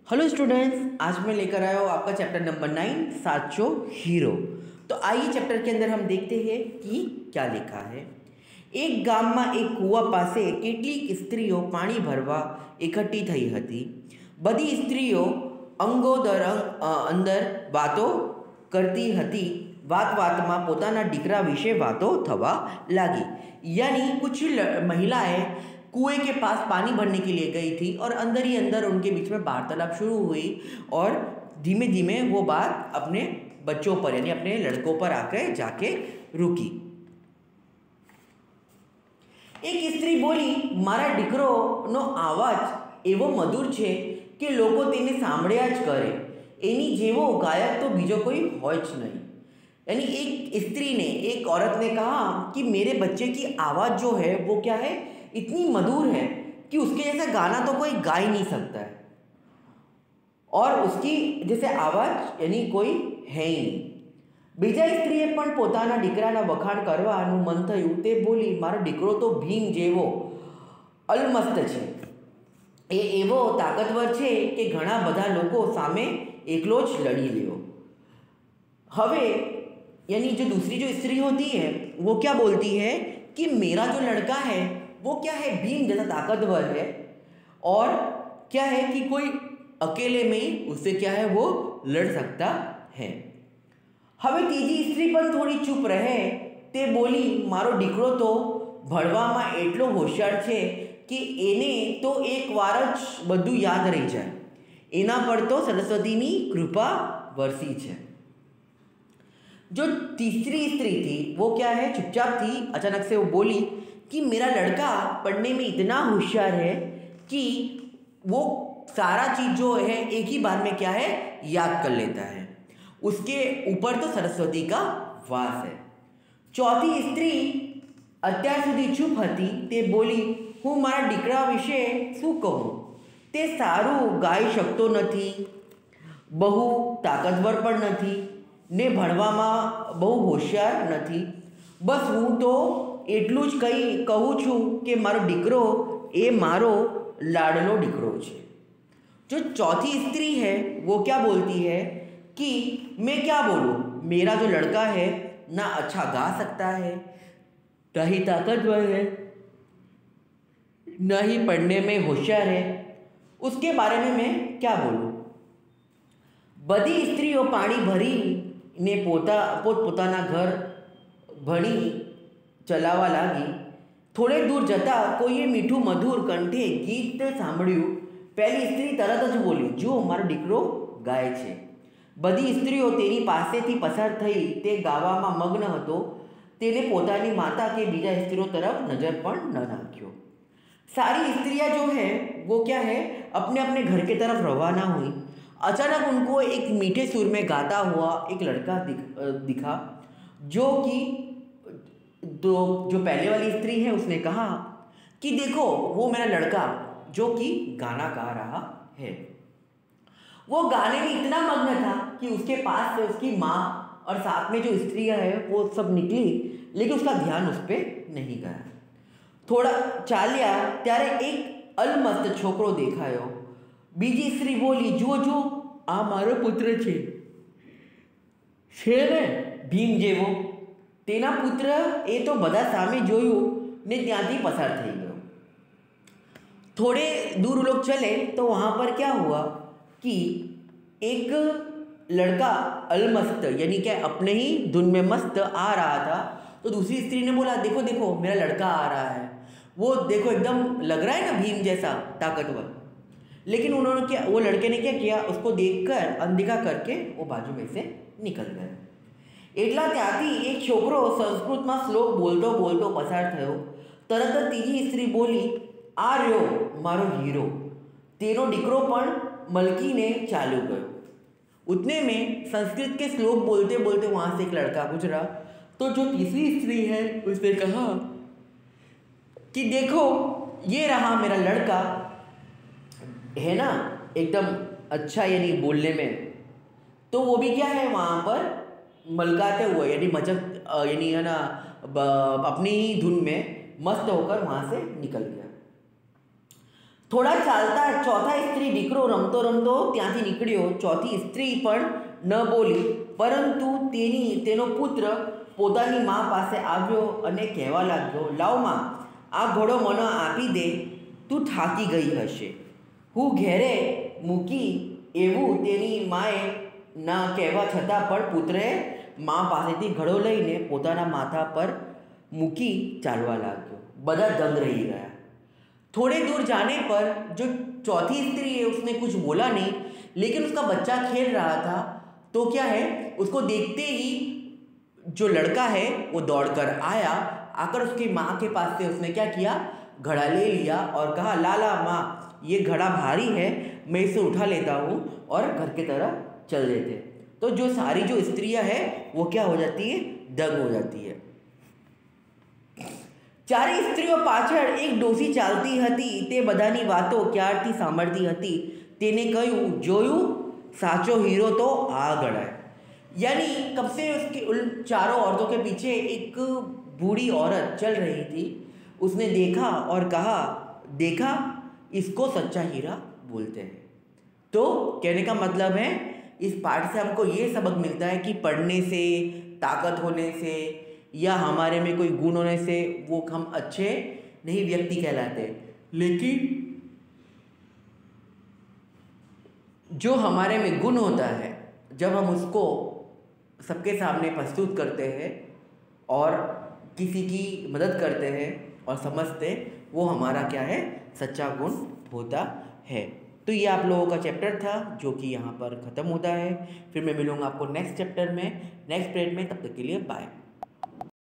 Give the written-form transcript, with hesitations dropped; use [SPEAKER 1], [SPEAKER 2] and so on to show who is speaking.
[SPEAKER 1] Hello students, आज मैं लेकर आया हूँ आपका चैप्टर नंबर 9 साचो हीरो। तो आइए चैप्टर के अंदर हम देखते हैं कि क्या लिखा है। एक ગામમાં એક કૂવા પાસે કેટલીક સ્ત્રીઓ પાણી ભરવા એકઠી થઈ હતી। બધી સ્ત્રીઓ અંદર વાતો કરતી હતી। વાત વાતમાં પોતાના દીકરા વિશે વાતો થવા લાગી। यानी कुछ महिलाएं कुएं के पास पानी भरने के लिए गई थी और अंदर ही अंदर उनके बीच में वार्तालाप शुरू हुई और धीमे धीमे वो बात अपने बच्चों पर यानी अपने लड़कों पर आकर जाके रुकी। एक स्त्री बोली, मारा દીકરોનો અવાજ એવો મધુર છે કે લોકો તેને સાંભળ્યા જ કરે, એની જેવો ગાયક તો બીજો કોઈ હોય જ નહીં। यानी एक स्त्री ने, एक औरत ने कहा कि मेरे बच्चे की आवाज़ जो है वो क्या है, इतनी मधुर है कि उसके जैसा गाना तो कोई गा ही नहीं सकता है और उसकी जैसे आवाज़ यानी कोई है ही नहीं। बीजा स्त्रीए पण पोताना દીકરાના વખાણ કરવાનું મન થયું તે બોલી, મારો દીકરો તો ભીમ જેવો અલમસ્ત છે, એ એવો તાકતવર છે કે ઘણા બધા લોકો સામે એકલો જ લડી લ્યો। હવે यानी जो दूसरी जो स्त्री होती है वो क्या बोलती है कि मेरा जो लड़का है वो क्या है, भीम जैसा ताकतवर है और क्या है कि कोई अकेले में ही उससे क्या है वो लड़ सकता है। હવે ત્રીજી સ્ત્રી પણ થોડી ચૂપ રહે તે બોલી, મારો દીકરો તો ભણવામાં એટલો હોશિયાર છે કે એને તો એકવાર જ બધું યાદ રહી જાય, એના પર તો સરસ્વતીની કૃપા વરસી છે। जो तीसरी स्त्री थी वो क्या है, चुपचाप थी। अचानक से वो बोली कि मेरा लड़का पढ़ने में इतना होशियार है कि वो सारा चीज़ जो है एक ही बार में क्या है याद कर लेता है, उसके ऊपर तो सरस्वती का वास है। चौथी स्त्री અત્યાર સુધી ચૂપ હતી તે બોલી, હું મારા દીકરા વિશે શું કહું, તે સારું ગાઈ શકતો નથી, બહુ તાકતવર પણ નથી ને ભણવામાં બહુ હોશિયાર નથી, બસ હું તો એટલું જ કહું છું કે મારો દીકરો એ મારો લાડલો દીકરો છે। जो चौथी स्त्री है वो क्या बोलती है कि मैं क्या बोलूँ, मेरा जो लड़का है ना अच्छा गा सकता है, ना ही ताकतवर है, ना ही पढ़ने में होशियार है, उसके बारे में मैं क्या बोलूँ। बधी स्त्रीओ पानी भरी ने પોતપોતાના ઘર ભણી ચલાવવા લાગી। થોડે દૂર જતાં કોઈએ મીઠું મધુર કંઠે ગીત સાંભળ્યું। પહેલી સ્ત્રી તરત જ બોલી, જો મારો દીકરો ગાય છે। બધી સ્ત્રીઓ તેની પાસેથી પસાર થઈ, તે ગાવામાં મગ્ન હતો, તેને પોતાની માતા કે બીજા સ્ત્રીઓ તરફ નજર પણ ન નાખ્યો। सारी स्त्रियाँ जो है वो क्या है, अपने अपने घर के तरफ रवाना हुई। अचानक उनको एक मीठे सुर में गाता हुआ एक लड़का दिखा, जो कि जो पहले वाली स्त्री है उसने कहा कि देखो वो मेरा लड़का जो कि गाना गा रहा है। वो गाने में इतना मग्न था कि उसके पास से उसकी माँ और साथ में जो स्त्रियाँ हैं वो सब निकली, लेकिन उसका ध्यान उस पर नहीं गया। थोड़ा चाल्या त्यारे एक अलमस्त छोकरो देखायो। बीजी स्त्री बोली, जो जो आ मारो पुत्र छे ने भीम जेवो, तेना पुत्र ए तो बधा सामे जोयुं ने त्यांथी पसार थई गयो। थोड़े दूर लोग चले तो वहाँ पर क्या हुआ कि एक लड़का अलमस्त यानी क्या अपने ही धुन में मस्त आ रहा था। तो दूसरी स्त्री ने बोला, देखो देखो मेरा लड़का आ रहा है, वो देखो एकदम लग रहा है ना भीम जैसा ताकतवर। लेकिन उन्होंने क्या, वो लड़के ने क्या किया, उसको देखकर अनदेखा करके वो बाजू में से निकल गए। એટલા ત્યાંથી એક છોકરો સંસ્કૃતમાં શ્લોક બોલતો બોલતો પસાર થયો। તરત જ ત્રીજી સ્ત્રી બોલી, આ રહ્યો મારો હીરો, તેનો દીકરો પણ મલકીને ચાલ્યો ગયો। उतने में संस्कृत के श्लोक बोलते बोलते वहाँ से एक लड़का गुजरा। तो जो तीसरी स्त्री है उसने कहा कि देखो ये रहा मेरा लड़का, है ना एकदम अच्छा यानी बोलने में। तो वो भी क्या है वहाँ पर मलकाते हुए यानी मचक यानी है ना अपनी ही धुन में मस्त होकर वहाँ से निकल गया। થોડા ચાલતા ચોથા સ્ત્રી દીકરો રમતો રમતો ત્યાંથી નીકળ્યો. ચોથી સ્ત્રી પણ ન બોલી, પરંતુ તેનો પુત્ર પોતાની મા પાસે આવ્યો અને કહેવા લાગ્યો, લાવ માં, આ ઘોડો મને આપી દે, તું થાકી ગઈ હશે. હું ઘેરે મૂકી. એવું તેની માએ ના કહેવા છતાં પણ પુત્રએ મા પાસેથી ઘોડો લઈને પોતાના માથા પર મૂકી ચાલવા લાગ્યો. બધા દંગ રહી ગયા. थोड़े दूर जाने पर जो चौथी स्त्री है उसने कुछ बोला नहीं, लेकिन उसका बच्चा खेल रहा था. तो क्या है, उसको देखते ही जो लड़का है वो दौड़कर आया. आकर उसकी माँ के पास से उसने क्या किया, घड़ा ले लिया और कहा, लाला माँ, ये घड़ा भारी है, मैं इसे उठा लेता हूँ और घर की तरफ चल देते. तो जो सारी जो स्त्रियाँ हैं वो क्या हो जाती है, दंग हो जाती है. ચારે સ્ત્રીઓ પાછળ એક ડોસી ચાલતી હતી. તે બધાની વાતો ક્યારથી સાંભળતી હતી. તેને કહ્યું, જોયું, સાચો હીરો तो आ गड़ा है. यानी कब से उसके उन चारों औरतों के पीछे एक बूढ़ी औरत चल रही थी. उसने देखा और कहा, देखा, इसको सच्चा हीरा बोलते हैं. तो कहने का मतलब है, इस पाठ से हमको ये सबक मिलता है कि पढ़ने से, ताकत होने से या हमारे में कोई गुण होने से वो हम अच्छे नहीं व्यक्ति कहलाते, लेकिन जो हमारे में गुण होता है, जब हम उसको सबके सामने प्रस्तुत करते हैं और किसी की मदद करते हैं और समझते, वो हमारा क्या है, सच्चा गुण होता है. तो ये आप लोगों का चैप्टर था जो कि यहाँ पर ख़त्म होता है. फिर मैं मिलूँगा आपको नेक्स्ट चैप्टर में, नेक्स्ट पीरियड में. तब तक के लिए बाय.